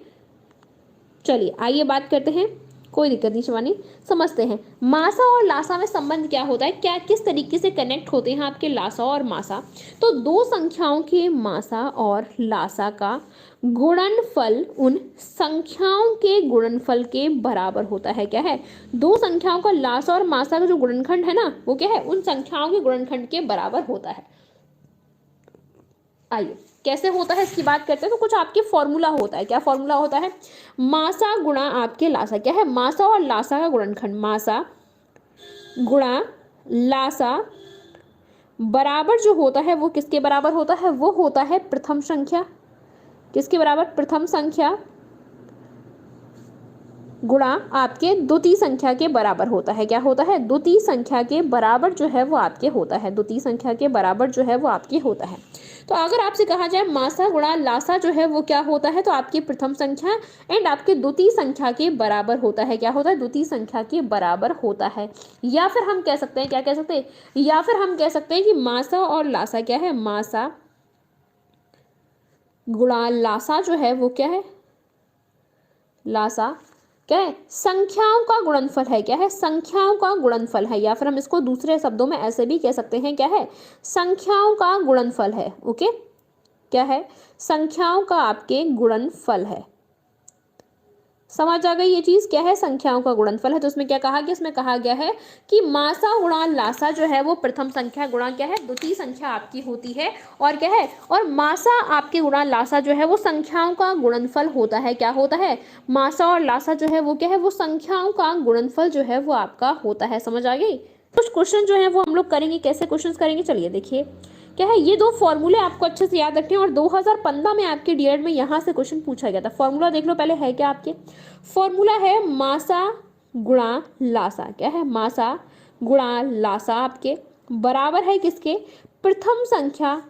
चलिए आइए बात करते हैं, कोई दिक्कत नहीं शिवानी, समझते हैं मासा और लासा में संबंध क्या होता है, क्या किस तरीके से कनेक्ट होते हैं आपके लासा और मासा। तो दो संख्याओं के मासा और लासा का गुणनफल उन संख्याओं के गुणनफल के बराबर होता है। क्या है, दो संख्याओं का लासा और मासा का जो गुणनखंड है ना, वो क्या है, उन संख्याओं के गुणनखंड के बराबर होता है। आइए कैसे होता है इसकी बात करते हैं। तो कुछ आपके फॉर्मूला होता है। क्या फॉर्मूला होता है, मासा गुणा आपके लासा। क्या है, मासा और लासा का गुणनखंड, मासा गुणा लासा बराबर जो होता है वो किसके बराबर होता है, वो होता है प्रथम संख्या। किसके बराबर, प्रथम संख्या गुणा आपके द्वितीय संख्या के बराबर होता है। क्या होता है, द्वितीय संख्या के बराबर जो है वो आपके होता है। द्वितीय संख्या के बराबर जो है वो आपके होता है। तो अगर आपसे कहा जाए मासा गुणा लासा जो है वो क्या होता है, तो आपकी प्रथम संख्या एंड आपके द्वितीय संख्या के बराबर होता है। क्या होता है, द्वितीय संख्या के बराबर होता है। या फिर हम कह सकते हैं, क्या कह सकते हैं, या फिर हम कह सकते हैं कि मासा और लासा क्या है, मासा गुणा लासा जो है वो क्या है, लासा क्या है, संख्याओं का गुणनफल है। क्या है, संख्याओं का गुणनफल है, या फिर हम इसको दूसरे शब्दों में ऐसे भी कह सकते हैं, क्या है, संख्याओं का गुणनफल है। ओके, क्या है, संख्याओं का आपके गुणनफल है। समझ आ गई ये चीज, क्या है, संख्याओं का गुणनफल है। तो इसमें क्या कहा गया, इसमें कहा गया है कि मासा गुणा लासा जो है वो प्रथम संख्या गुणा क्या है, द्वितीय संख्या आपकी होती है। और क्या है, और मासा आपके गुणा लासा जो है वो संख्याओं का गुणनफल होता है। क्या होता है, मासा और लासा जो है वो क्या है, वो संख्याओं का गुणनफल जो है वो आपका होता है। समझ आ गई। कुछ क्वेश्चन जो है वो हम लोग करेंगे, कैसे क्वेश्चन करेंगे, चलिए देखिए। क्या है, ये दो फॉर्मूले आपको अच्छे से याद रखने हैं, और 2015 में आपके डीएड में यहाँ से क्वेश्चन पूछा गया था। फॉर्मूला देख लो पहले, है क्या आपके, फॉर्मूला है मासा गुणा लासा। क्या है, मासा गुणा लासा आपके बराबर है किसके, प्रथम संख्या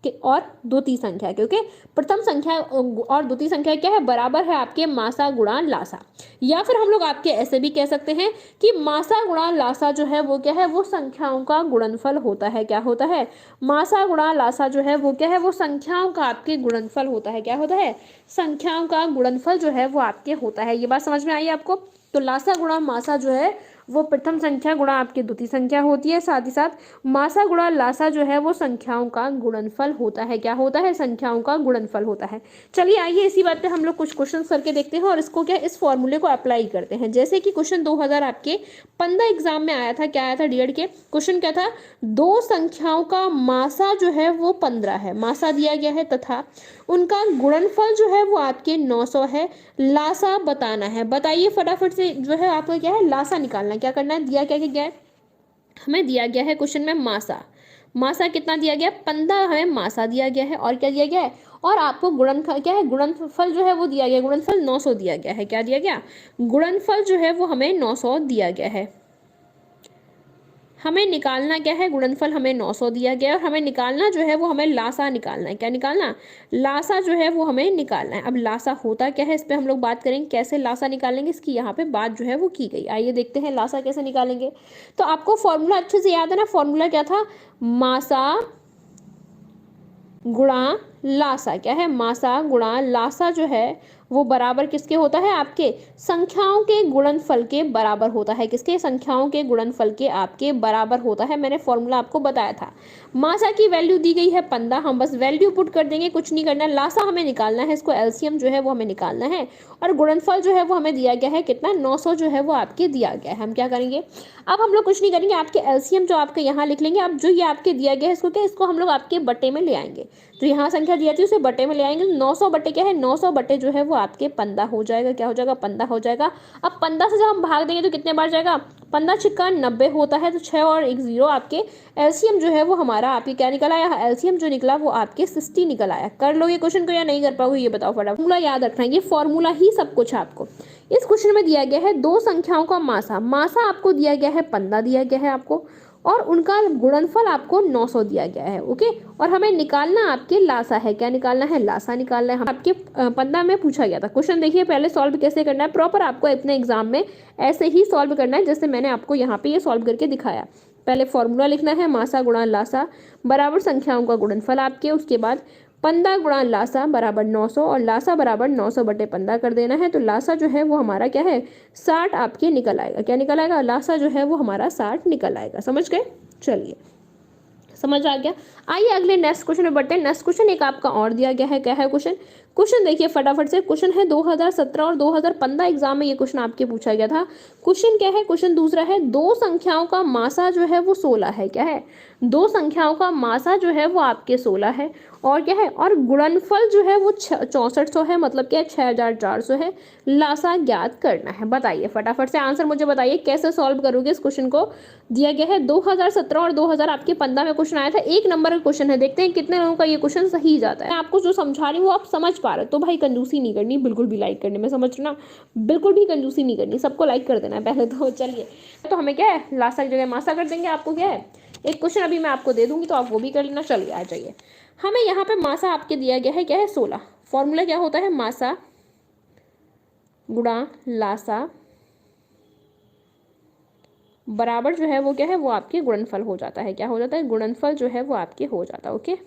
के और द्वितीय संख्या के। ओके, प्रथम संख्या और द्वितीय संख्या क्या है, बराबर है आपके मासा गुणा लासा। या फिर हम लोग आपके ऐसे भी कह सकते हैं कि मासा गुणा लासा जो है वो क्या है, वो संख्याओं का गुणनफल होता है। क्या होता है, मासा गुणा लासा जो है वो क्या है, वो संख्याओं का आपके गुणनफल होता है। क्या होता है, संख्याओं का गुणनफल जो है वो आपके होता है। ये बात समझ में आई आपको। तो लासा गुणा मासा जो है वो प्रथम संख्या गुणा आपकी द्वितीय संख्या होती है, साथ ही साथ मासा गुणा लासा जो है वो संख्याओं का गुणनफल होता है। क्या होता है, संख्याओं का गुणनफल होता है। चलिए आइए इसी बात पे हम लोग कुछ क्वेश्चन करके देखते हैं, और इसको क्या, इस फॉर्मूले को अप्लाई करते हैं। जैसे कि क्वेश्चन 2000 आपके 15 एग्जाम में आया था। क्या आया था डीएड के, क्वेश्चन क्या था, दो संख्याओं का मासा जो है वो 15 है, मासा दिया गया है, तथा उनका गुणनफल जो है वो आपके 900 है, लासा बताना है। बताइए फटाफट से, जो है आपको क्या है, लासा निकालना है। क्या करना है, दिया क्या गया है, हमें दिया गया है क्वेश्चन में मासा, मासा कितना दिया गया, 15 हमें मासा दिया गया है, और क्या दिया गया है, और आपको गुणनफल क्या है, गुणनफल जो है वो दिया गया, गुणनफल 900 दिया गया है। क्या दिया गया, गुणनफल जो है वो हमें 900 दिया गया है। हमें निकालना क्या है, गुणनफल हमें 900 दिया गया है, और हमें निकालना जो है वो हमें लासा निकालना है। क्या निकालना, लासा जो है वो हमें निकालना है। अब लासा होता क्या है, इस पे हम लोग बात करेंगे, कैसे लासा निकालेंगे, इसकी यहाँ पे बात जो है वो की गई। आइए देखते हैं लासा कैसे निकालेंगे। तो आपको फॉर्मूला अच्छे से याद है ना, फॉर्मूला क्या था, मासा गुणा लासा। क्या है, मासा गुणा लासा जो है वो बराबर किसके होता है, आपके संख्याओं के गुणनफल के बराबर होता है। किसके, संख्याओं के गुणनफल के आपके बराबर होता है। मैंने फॉर्मूला आपको बताया था। मासा की वैल्यू दी गई है 15, हम बस वैल्यू पुट कर देंगे, कुछ नहीं करना। लासा हमें निकालना है, इसको एलसीएम जो है वो हमें निकालना है, और गुणनफल जो है वो हमें दिया गया है कितना, 900 जो है वो आपके दिया गया है। हम क्या करेंगे, अब हम लोग कुछ नहीं करेंगे, आपके एलसीएम जो आपके यहाँ लिख लेंगे। अब जो ये आपके दिया गया है, इसको क्या, इसको हम लोग आपके बट्टे में ले आएंगे। तो यहाँ संख्या दिया थी उसे बट्टे में ले आएंगे। 900 बट्टे क्या है, 900 बट्टे जो है वो आपके 15 हो जाएगा। क्या हो जाएगा, 15 हो जाएगा। अब 15 से जब हम भाग देंगे तो कितने बार जाएगा, 15 छिक्का 90 होता है, तो 6 और 1 0, आपके एलसीएम जो है वो हमारा आपके क्या निकल आया, एलसीएम जो निकला वो आपके 60 निकल आया। कर लोगे क्वेश्चन को या नहीं कर पाओगे, ये बताओ फटाफट। फॉर्मूला याद रखना है, ये फॉर्मूला ही सब कुछ आपको। इस क्वेश्चन में दिया गया है दो संख्याओं का मासा, मासा आपको दिया गया है 15 दिया गया है आपको, और उनका गुणनफल आपको 900 दिया गया है। ओके, और हमें निकालना आपके लासा है। क्या निकालना है, लासा निकालना है। हम आपके 15 में पूछा गया था क्वेश्चन। देखिए पहले सॉल्व कैसे करना है, प्रॉपर आपको अपने एग्जाम में ऐसे ही सॉल्व करना है जैसे मैंने आपको यहाँ पे ये सॉल्व करके दिखाया। पहले फॉर्मूला लिखना है, मासा गुणा लासा बराबर संख्याओं का गुणनफल आपके, उसके बाद 15 गुणा लासा बराबर 900, और लासा बराबर 900 बटे 15 कर देना है। तो लासा जो है वो हमारा क्या है, 60 आपके निकल आएगा। क्या निकल आएगा, लासा जो है वो हमारा 60 निकल आएगा। समझ गए, चलिए समझ आ गया। आइए अगले नेक्स्ट क्वेश्चन में बढ़ते हैं। नेक्स्ट क्वेश्चन एक आपका और दिया गया है, क्या है क्वेश्चन, क्वेश्चन देखिए फटाफट से। क्वेश्चन है 2017 और 2015 एग्जाम में ये क्वेश्चन आपके पूछा गया था। क्वेश्चन क्या है, क्वेश्चन दूसरा है, दो संख्याओं का मासा जो है वो 16 है। क्या है, दो संख्याओं का मासा जो है वो आपके 16 है, और क्या है, और गुणनफल जो है वो 6400 है, मतलब क्या है 6400 है। लासा ज्ञात करना है। बताइए फटाफट से आंसर मुझे बताइए, कैसे सॉल्व करोगे इस क्वेश्चन को। दिया गया है 2017 और 2000 आपके 15 में क्वेश्चन आया था, 1 नंबर का क्वेश्चन है। देखते हैं कितने लोगों का ये क्वेश्चन सही जाता है। मैं आपको जो समझा रही हूँ वो आप समझ पा रहे हो तो भाई कंजूसी नहीं करनी, बिल्कुल भी लाइक करने में, समझ ना, बिल्कुल भी कंजूसी नहीं करनी, सबको लाइक कर देना है पहले तो। चलिए, तो हमें क्या है, लासा की जगह मासा कर देंगे। आपको क्या है, एक क्वेश्चन अभी मैं आपको दे दूंगी तो आप वो भी कर लेना। चलिए आ जाइए, हमें यहाँ पे मासा आपके दिया गया है क्या है, 16। फॉर्मूला क्या होता है, मासा गुणा लासा बराबर जो है वो क्या है, वो आपके गुणनफल हो जाता है। क्या हो जाता है, गुणनफल जो है वो आपके हो जाता है। ओके,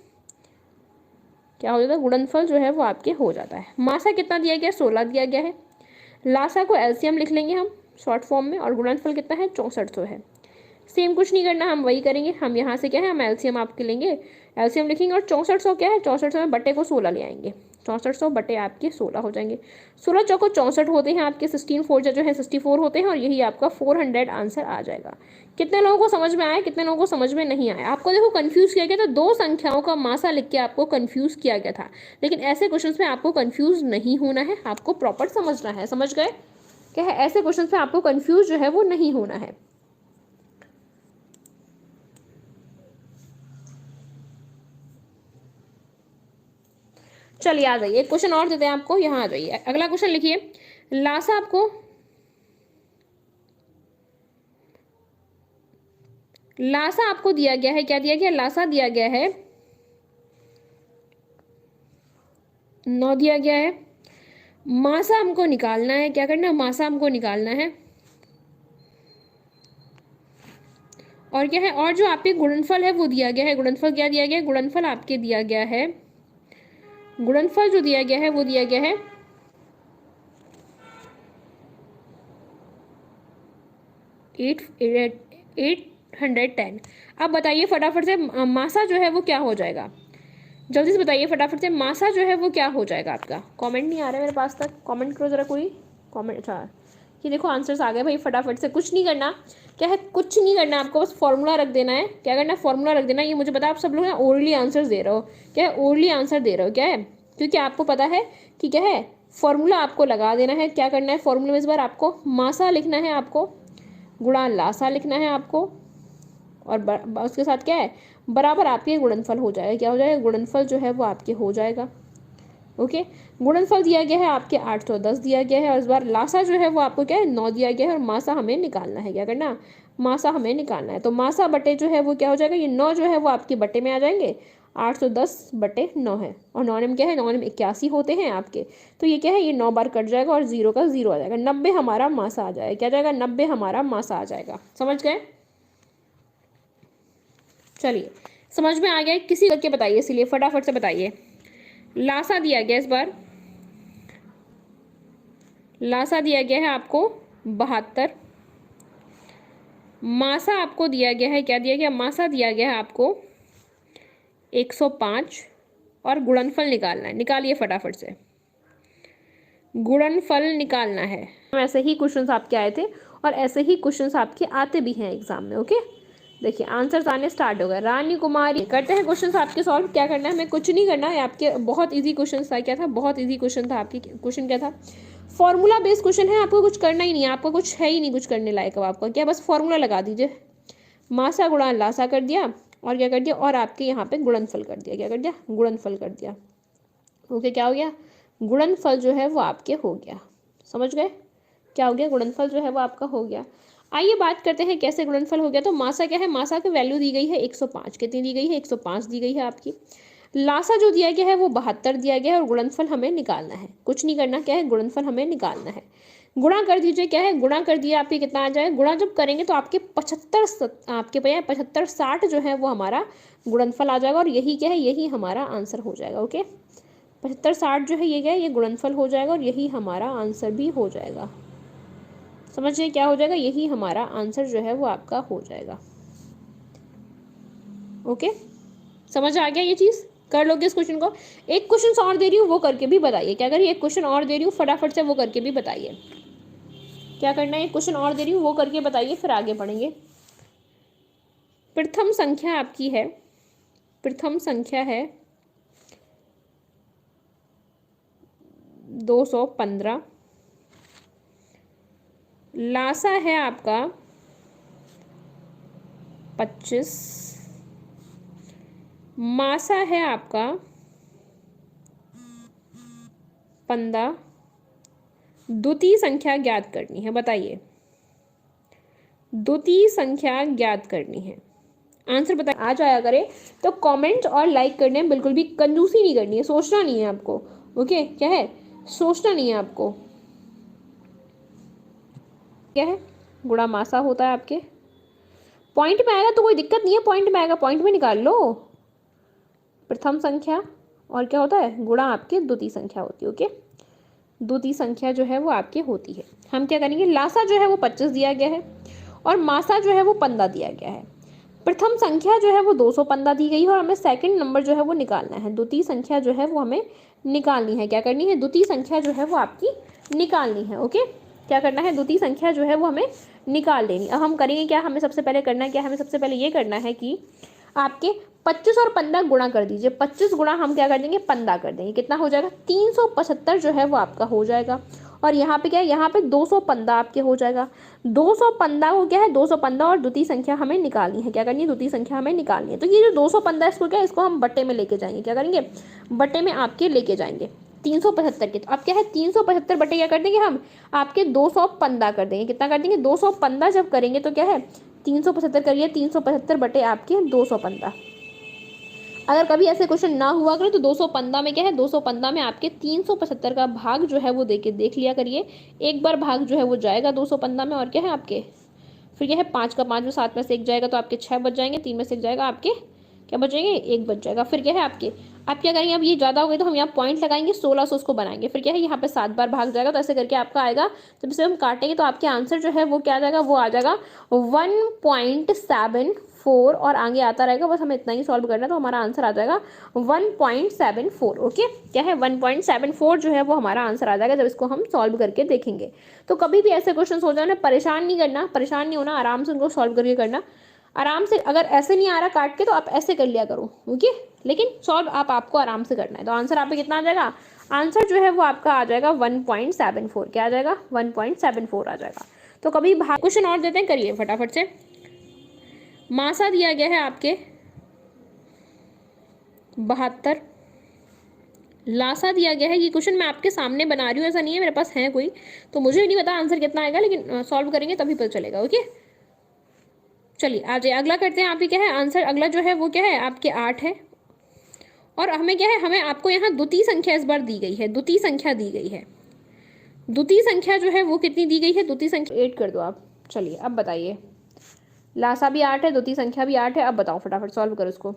क्या हो जाता है, गुणनफल जो है वो आपके हो जाता है। मासा कितना दिया गया, 16 दिया गया है। लासा को एलसीएम लिख लेंगे हम शॉर्ट फॉर्म में, और गुणनफल कितना है, 6400 है। सेम कुछ नहीं करना, हम वही करेंगे। हम यहाँ से क्या है, हम एलसीएम आपके लेंगे, एलसीएम लिखेंगे, और 6400 क्या है, 6400 में बटे को 16 ले आएंगे, 6400 बटे आपके 16 हो जाएंगे। 16 चौको 64 होते हैं आपके, 16 4 जो है 64 होते हैं, और यही आपका 400 आंसर आ जाएगा। कितने लोगों को समझ में आया, कितने लोगों को समझ में नहीं आया? आपको देखो कंफ्यूज किया गया था, दो संख्याओं का मासा लिख के आपको कंफ्यूज किया गया था, लेकिन ऐसे क्वेश्चन में आपको कंफ्यूज नहीं होना है, आपको प्रॉपर समझना है। समझ गए क्या है, ऐसे क्वेश्चन पे आपको कंफ्यूज जो है वो नहीं होना है। चलिए आ जाइए, एक क्वेश्चन और देते हैं आपको, यहाँ आ जाइए। अगला क्वेश्चन लिखिए, लासा आपको दिया गया है, क्या दिया गया, लासा दिया गया है 9 दिया गया है। मासा हमको निकालना है, क्या करना है, मासा हमको निकालना है, और क्या है, और जो आपके गुणनफल है वो दिया गया है। गुणनफल क्या दिया गया है, गुणनफल आपके दिया गया है, गुणनफल जो दिया गया है वो दिया गया है 810। अब बताइए फटाफट से, मासा जो है वो क्या हो जाएगा, जल्दी से बताइए फटाफट से, मासा जो है वो क्या हो जाएगा आपका। कमेंट नहीं आ रहा है मेरे पास तक, कमेंट करो जरा कोई कमेंट। अच्छा ये देखो आंसर्स आ गए भाई, फटाफट से। कुछ नहीं करना, क्या है, कुछ नहीं करना, आपको बस फॉर्मूला रख देना है। क्या करना है, फॉर्मूला रख देना है। ये मुझे पता है आप सब लोग ना ओरली आंसर दे रहे हो, क्या है, ओरली आंसर दे रहे हो, क्या है, क्योंकि आपको पता है कि क्या है, फॉर्मूला आपको लगा देना है। क्या करना है, फॉर्मूला में इस बार आपको मासा लिखना है, आपको गुणा लासा लिखना है आपको, और उसके साथ क्या है, बराबर आपके गुणनफल हो जाएगा। क्या हो जाएगा, गुणनफल जो है वो आपके हो जाएगा। ओके, गुणनफल दिया गया है आपके 810 दिया गया है, और इस बार लासा जो है वो आपको क्या है, 9 दिया गया है, और मासा हमें निकालना है। क्या करना, मासा हमें निकालना है। तो मासा बटे जो है वो क्या हो जाएगा, ये 9 जो है वो आपके बटे में आ जाएंगे, 810 बटे 9 है, और 9 में क्या है, 9 में 81 होते हैं आपके, तो ये क्या है, ये 9 बार कट जाएगा, और 0 का 0 आ जाएगा, 90 हमारा मासा आ जाएगा। क्या जाएगा, 90 हमारा मासा आ जाएगा। समझ गए, चलिए समझ में आ गया, किसी करके बताइए, इसलिए फटाफट से बताइए। लासा दिया गया, इस बार लासा दिया गया है आपको 72, मासा आपको दिया गया है, क्या दिया गया, मासा दिया गया है आपको 105, और गुणनफल निकालना है। निकालिए फटाफट से, गुणनफल निकालना है। ऐसे ही क्वेश्चंस आपके आए थे, और ऐसे ही क्वेश्चंस आपके आते भी हैं एग्जाम में। ओके, देखिए आंसर्स आने स्टार्ट हो गए। रानी कुमारी, करते हैं क्वेश्चंस आपके सॉल्व। क्या करना है, हमें कुछ नहीं करना है, आपके बहुत इजी क्वेश्चन था। क्या था, बहुत इजी क्वेश्चन था आपके। क्वेश्चन क्या था, फॉर्मूला बेस्ड क्वेश्चन है, आपको कुछ करना ही नहीं है, आपको कुछ है ही नहीं कुछ करने लायक। अब आपका क्या, बस फॉर्मूला लगा दीजिए, मासा गुणा लासा कर दिया, और क्या कर दिया, और आपके यहाँ पे गुणनफल कर दिया। क्या कर दिया, गुणनफल कर दिया। ओके, क्या हो गया, गुणनफल जो है वो आपके हो गया। समझ गए, क्या हो गया, गुणनफल जो है वो आपका हो गया। आइए बात करते हैं कैसे गुणनफल हो गया। तो मासा क्या है, मासा की वैल्यू दी गई है 105, कितनी दी गई है, 105 दी गई है आपकी। लासा जो दिया गया है वो 72 दिया गया है, और गुणनफल हमें निकालना है। कुछ नहीं करना, क्या है, गुणनफल हमें निकालना है। गुणा कर दीजिए, क्या है, गुणा कर दिया, आपके कितना आ जाए, गुणा जब करेंगे तो आपके 75 आपके भैया 75 60 जो है वो हमारा गुणनफल आ जाएगा, और यही क्या है, यही हमारा आंसर हो जाएगा। ओके, 75 60 जो है ये क्या है, ये गुणनफल हो जाएगा, और यही हमारा आंसर भी हो जाएगा। समझिए क्या हो जाएगा, यही हमारा आंसर जो है वो आपका हो जाएगा। ओके, समझ आ गया ये चीज़, कर लोगे इस क्वेश्चन को। एक क्वेश्चन और दे रही हूँ, वो करके भी बताइए। क्या करिए, एक क्वेश्चन और दे रही हूँ, फटाफट से वो करके भी बताइए। क्या करना है, एक क्वेश्चन और दे रही हूँ, वो करके बताइए, फिर आगे बढ़ेंगे। प्रथम संख्या आपकी है, प्रथम संख्या है 215, लासा है आपका 25, मासा है आपका 15। द्वितीय संख्या ज्ञात करनी है, बताइए, द्वितीय संख्या ज्ञात करनी है। आंसर बता आ जाया करे तो कमेंट और लाइक करने में बिल्कुल भी कंजूसी नहीं करनी है, सोचना नहीं है आपको। ओके, क्या है, सोचना नहीं है आपको। क्या है, गुणा मासा होता है आपके, पॉइंट में आएगा तो कोई दिक्कत नहीं है, पॉइंट में आएगा, पॉइंट में निकाल लो। प्रथम संख्या और क्या होता है, गुणा आपके द्वितीय संख्या होती है। ओके, द्वितीय संख्या जो है वो आपकी होती है। हम क्या करेंगे, लासा जो है वो 25 दिया गया है और मासा जो है वो 15 दिया गया है। प्रथम संख्या जो है वो 215 दी गई है और हमें सेकंड नंबर जो है वो निकालना है। द्वितीय संख्या जो है वो हमें निकालनी है। क्या करनी है, द्वितीय संख्या जो है वो आपकी निकालनी है। ओके, क्या करना है, द्वितीय संख्या जो है वो हमें निकाल लेनी। अब हम करेंगे क्या, हमें सबसे पहले करना क्या, हमें सबसे पहले ये करना है कि आपके 25 और 15 गुणा कर दीजिए। 25 गुणा हम क्या कर देंगे, 15 कर देंगे। कितना हो जाएगा, 375 जो है वो आपका हो जाएगा। और यहाँ पे क्या है, यहाँ पे 215 आपके हो जाएगा। 215 को क्या है, 215 और द्वितीय संख्या हमें निकालनी है। क्या करनी है, द्वितीय संख्या हमें निकालनी है। तो ये जो 215 इसको क्या है, इसको हम बट्टे में लेके जाएंगे। क्या करेंगे, बट्टे में आपके लेके जाएंगे 375 के। तो अब क्या है, 375 बटे क्या कर देंगे हम, आपके 215 कर देंगे। कितना कर देंगे, 215 जब करेंगे तो क्या है, 375 करिए, 375 बटे आपके 215। अगर कभी ऐसे क्वेश्चन ना हुआ करे तो 215 में क्या है, 215 में आपके 375 का भाग जो है वो देख लिया करिए। एक बार भाग जो है वो जाएगा 215 में, और क्या है आपके, फिर क्या है 5 का 5 में 7 में से 1 जाएगा तो आपके 6 बच जाएंगे, 3 में से 1 जाएगा आपके क्या बचेंगे, 1 बच जाएगा। फिर क्या है आपके, आप क्या करेंगे, अब ये ज़्यादा हो गए तो हम यहाँ पॉइंट लगाएंगे, 1600 उसको बनाएंगे। फिर क्या है, यहाँ पे 7 बार भाग जाएगा, तो ऐसे करके आपका आएगा। जब इसे हम काटेंगे तो आपके आंसर जो है वो क्या आ जाएगा, वो आ जाएगा 1.74 और आगे आता रहेगा। बस हमें इतना ही सॉल्व करना है तो हमारा आंसर आ जाएगा 1.74। ओके, क्या है 1.74 जो है वो हमारा आंसर आ जाएगा जब इसको हम सॉल्व करके देखेंगे। तो कभी भी ऐसे क्वेश्चन हो जाए ना, परेशान नहीं करना, परेशान नहीं होना, आराम से उनको सॉल्व करके करना। आराम से, अगर ऐसे नहीं आ रहा काट के तो आप ऐसे कर लिया करो। ओके, लेकिन सॉल्व आपको आराम से करना है। तो आंसर आप पे कितना आ जाएगा, आंसर जो है वो आपका आ जाएगा 1.74। क्या आ जाएगा, 1.74 आ जाएगा। तो कभी क्वेश्चन और देते हैं, करिए फटाफट से। मासा दिया गया है आपके 72, लासा दिया गया है। ये क्वेश्चन मैं आपके सामने बना रही हूँ, ऐसा नहीं है मेरे पास है कोई, तो मुझे नहीं पता आंसर कितना आएगा, लेकिन सॉल्व करेंगे तभी पता चलेगा। ओके, चलिए आ जाइए, अगला करते हैं। आपके क्या है आंसर, अगला जो है वो क्या है आपके 8 है। और हमें क्या है, हमें आपको यहाँ द्वितीय संख्या इस बार दी गई है, द्वितीय संख्या दी गई है। द्वितीय संख्या जो है वो कितनी दी गई है, द्वितीय संख्या 8 कर दो आप। चलिए अब बताइए, लासा भी 8 है, द्वितीय संख्या भी 8 है। अब बताओ फटाफट सॉल्व करो इसको।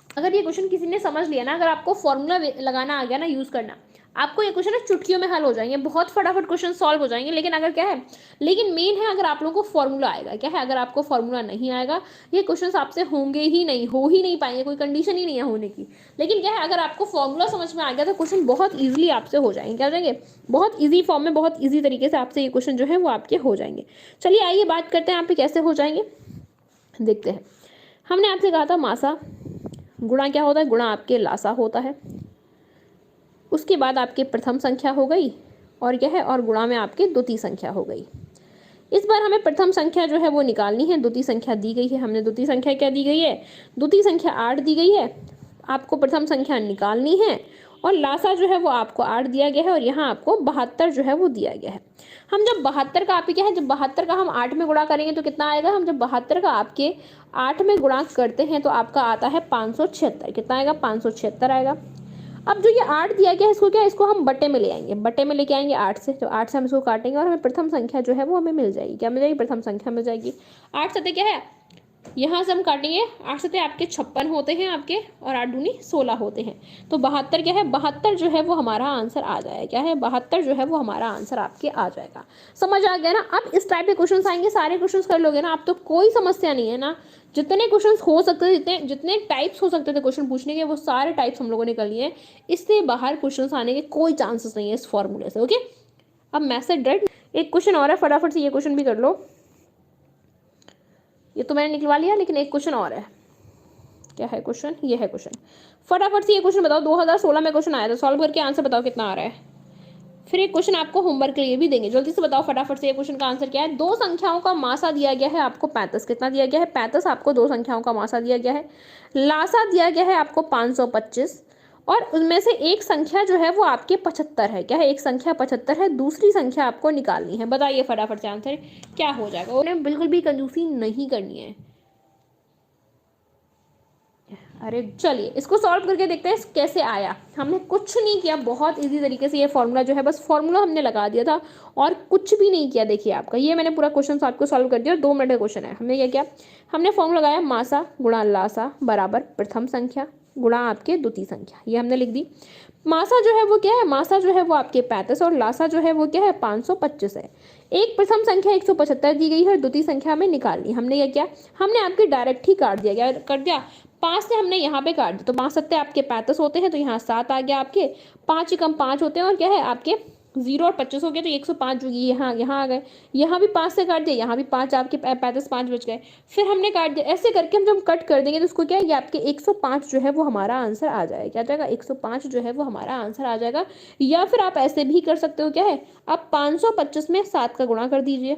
अगर ये क्वेश्चन किसी ने समझ लिया ना, अगर आपको फॉर्मूला लगाना आ गया ना, यूज करना, आपको ये क्वेश्चन ना चुटकियों में हल हो जाएंगे, बहुत फटाफट क्वेश्चन सॉल्व हो जाएंगे। लेकिन अगर क्या है, लेकिन मेन है अगर आप लोगों को फॉर्मूला आएगा। क्या है, अगर आपको फॉर्मूला नहीं आएगा, ये क्वेश्चन आपसे होंगे ही नहीं, हो ही नहीं पाएंगे, कोई कंडीशन ही नहीं है होने की। लेकिन क्या है, अगर आपको फॉर्मूला समझ में आ गया तो क्वेश्चन बहुत ईजिली आपसे हो जाएंगे। क्या हो जाएंगे, बहुत ईजी फॉर्म में, बहुत ईजी तरीके से आपसे ये क्वेश्चन जो है वो आपके हो जाएंगे। चलिए आइए बात करते हैं आप पे कैसे हो जाएंगे, देखते हैं। हमने आपसे कहा था मासा गुणा क्या होता है, गुणा आपके लासा होता है। उसके बाद आपके प्रथम संख्या हो गई, और क्या है, और गुणा में आपके द्वितीय संख्या हो गई। इस बार हमें प्रथम संख्या जो है वो निकालनी है, द्वितीय संख्या दी गई है। हमने द्वितीय संख्या क्या दी गई है, द्वितीय संख्या 8 दी गई है। आपको प्रथम संख्या निकालनी है, और लासा जो है वो आपको 8 दिया गया है, और यहाँ आपको 72 जो है वो दिया गया है। हम जब 72 का आपके क्या है, जब 72 का हम 8 में गुणा करेंगे तो कितना आएगा, हम जब 72 का आपके 8 में गुणा करते हैं तो आपका आता है 576। कितना आएगा, 576 आएगा। अब जो ये 8 दिया गया है, इसको क्या है, इसको हम बट्टे में ले आएंगे, बट्टे में लेके आएंगे 8 से। तो 8 से हम इसको काटेंगे और हमें प्रथम संख्या जो है वो हमें मिल जाएगी। क्या मिल जाएगी, प्रथम संख्या मिल जाएगी। 8 सते क्या है, यहाँ से हम काटेंगे, 8 सते आपके 56 होते हैं आपके, और 8 दूनी 16 होते हैं। तो 72 क्या है, 72 जो है वो हमारा आंसर आ जाएगा। क्या है, 72 जो है वो हमारा आंसर आपके आ जाएगा। समझ आ गया ना। अब इस टाइप के क्वेश्चन आएंगे, सारे क्वेश्चन कर लोगे ना आप तो कोई समस्या नहीं है ना। जितने क्वेश्चन हो सकते थे, जितने टाइप्स हो सकते थे क्वेश्चन पूछने के, वो सारे टाइप्स हम लोगों ने कर लिए हैं। इससे बाहर क्वेश्चन आने के कोई चांसेस नहीं है इस फॉर्मूले से। ओके, अब मैसेज डेट एक क्वेश्चन और है, फटाफट से ये क्वेश्चन भी कर लो। ये तो मैंने निकलवा लिया, लेकिन एक क्वेश्चन और है। क्या है क्वेश्चन, ये है क्वेश्चन। फटाफट से ये क्वेश्चन बताओ, 2016 में क्वेश्चन आया था, सॉल्व करके आंसर बताओ कितना आ रहा है। फिर एक क्वेश्चन आपको होमवर्क के लिए भी देंगे, जल्दी से बताओ फटाफट से ये क्वेश्चन का आंसर क्या है। दो संख्याओं का मासा दिया गया है आपको 35। कितना दिया गया है, 35 आपको दो संख्याओं का मासा दिया गया है। लासा दिया गया है आपको 525, और उनमें से एक संख्या जो है वो आपके 75 है। क्या है, एक संख्या 75 है, दूसरी संख्या आपको निकालनी है। बताइए फटाफट से आंसर क्या हो जाएगा। उन्हें बिल्कुल भी कंजूसी नहीं करनी है। अरे चलिए इसको सॉल्व करके देखते हैं कैसे आया। हमने कुछ नहीं किया, बहुत इजी तरीके से ये फॉर्मूला जो है, बस फॉर्मूला हमने लगा दिया था और कुछ भी नहीं किया। देखिए आपका ये मैंने पूरा क्वेश्चन आपको सॉल्व कर दिया, 2 मिनट का क्वेश्चन है। हमने क्या किया, हमने फॉर्मूला लगाया, मासा गुणा लासा बराबर प्रथम संख्या गुणा आपके द्वितीय संख्या, ये हमने लिख दी। मासा जो है वो क्या है, मासा जो है वो आपके 35 और लासा जो है वो क्या है 525 है। एक प्रथम संख्या 175 दी गई है और द्वितीय संख्या में निकालनी। हमने ये क्या, हमने आपके डायरेक्ट ही काट दिया, क्या कर दिया, 5 से हमने यहाँ पे काट दिया, तो 5 सत्ते आपके 35 होते हैं, तो यहाँ 7 आ गया आपके, 5 कम 5 होते हैं और क्या है आपके 0 और 25 हो गया, तो 105 जो यहाँ आ गए, यहाँ भी 5 से काट दिया, यहाँ भी 5 आपके 35 5 बच गए, फिर हमने काट दिया। ऐसे करके हम जब कट कर देंगे तो उसको क्या है, ये आपके 105 जो है वो हमारा आंसर आ जाएगा, क्या जाएगा 105 जो है वो हमारा आंसर आ जाएगा। या फिर आप ऐसे भी कर सकते हो, क्या है, आप 525 में 7 का गुणा कर दीजिए,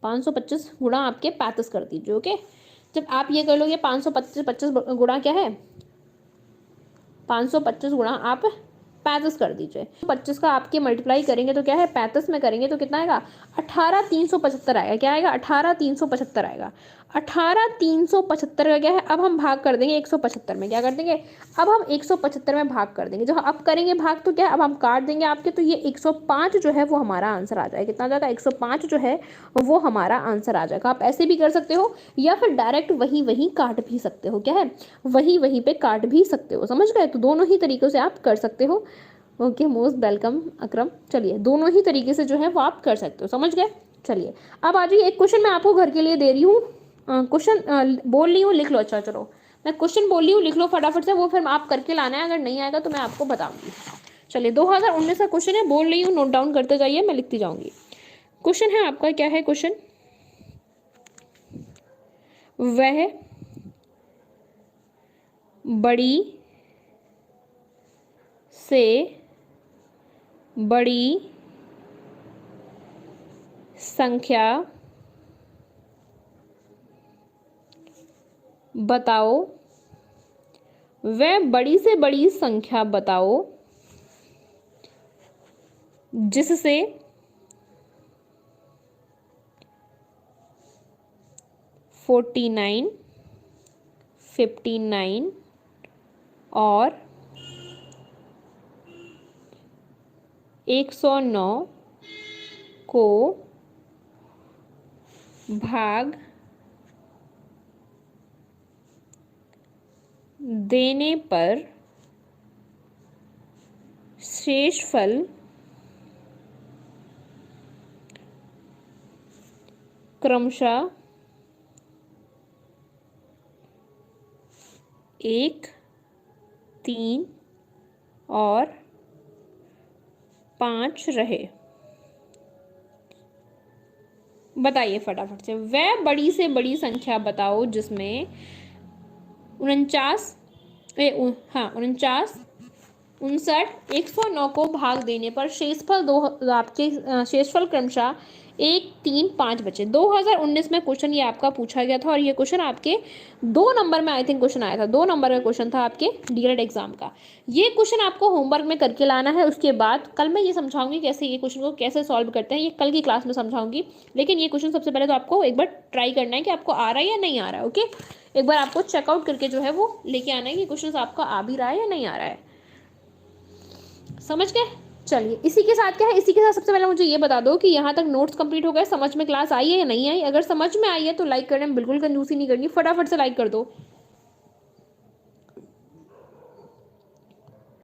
525 गुणा आपके 35 कर दीजिए। ओके, जब आप ये कर लोगे 525 गुणा क्या है 525 गुणा आप 35 कर दीजिए, 25 का आपके मल्टीप्लाई करेंगे तो क्या है 35 में करेंगे तो कितना आएगा 18375 आएगा, क्या आएगा 18375 आएगा। 18375 का क्या है, अब हम भाग कर देंगे 175 में, क्या कर देंगे, अब हम 175 में भाग कर देंगे। जब अब करेंगे भाग तो क्या है, अब हम काट देंगे आपके, तो ये 105 जो है वो हमारा आंसर आ जाएगा। कितना आ जाएगा 105 जो है वो हमारा आंसर आ जाएगा। आप ऐसे भी कर सकते हो या फिर डायरेक्ट वहीं काट भी सकते हो, क्या है वहीं पे काट भी सकते हो, समझ गए। तो दोनों ही तरीकों से आप कर सकते हो। ओके, मोस्ट वेलकम अकरम। चलिए, दोनों ही तरीके से जो है वो आप कर सकते हो, समझ गए। चलिए अब आ जाइए, एक क्वेश्चन मैं आपको घर के लिए दे रही हूँ, क्वेश्चन बोल रही हूँ, लिख लो। अच्छा चलो, मैं क्वेश्चन बोल रही हूँ, लिख लो फटाफट से, वो फिर आप करके लाना है, अगर नहीं आएगा तो मैं आपको बताऊंगी। चलिए 2019 का क्वेश्चन है, बोल रही हूँ, नोट डाउन करते जाइए, मैं लिखती जाऊंगी। क्वेश्चन है आपका, क्या है क्वेश्चन, वह बड़ी से बड़ी संख्या बताओ, वह बड़ी से बड़ी संख्या बताओ जिससे 49, 59 और 109 को भाग देने पर शेषफल क्रमशः 1, 3 और 5 रहे। बताइए फटाफट से, वह बड़ी से बड़ी संख्या बताओ जिसमें 49, 109 को भाग देने पर शेषफल आपके शेषफल क्रमशः 1, 3, 5 बचे। 2019 में क्वेश्चन ये आपका पूछा गया था और ये क्वेश्चन आपके 2 नंबर में आई थिंक क्वेश्चन आया था, 2 नंबर का क्वेश्चन था आपके डीएलएड एग्जाम का। ये क्वेश्चन आपको होमवर्क में करके लाना है। उसके बाद कल मैं ये समझाऊंगी कैसे ये क्वेश्चन को कैसे सॉल्व करते हैं, ये कल की क्लास में समझाऊंगी। लेकिन ये क्वेश्चन सबसे पहले तो आपको एक बार ट्राई करना है कि आपको आ रहा है या नहीं आ रहा है। ओके, एक बार आपको चेकआउट करके जो है वो लेके आना है कि क्वेश्चन आपका आ भी रहा है या नहीं आ रहा है, समझ गए। चलिए, इसी के साथ क्या है, इसी के साथ सबसे पहले मुझे ये बता दो कि यहाँ तक नोट्स कंप्लीट हो गए, समझ में क्लास आई है या नहीं आई। अगर समझ में आई है तो लाइक करने में बिल्कुल कंजूसी नहीं करनी, फटाफट से लाइक कर दो।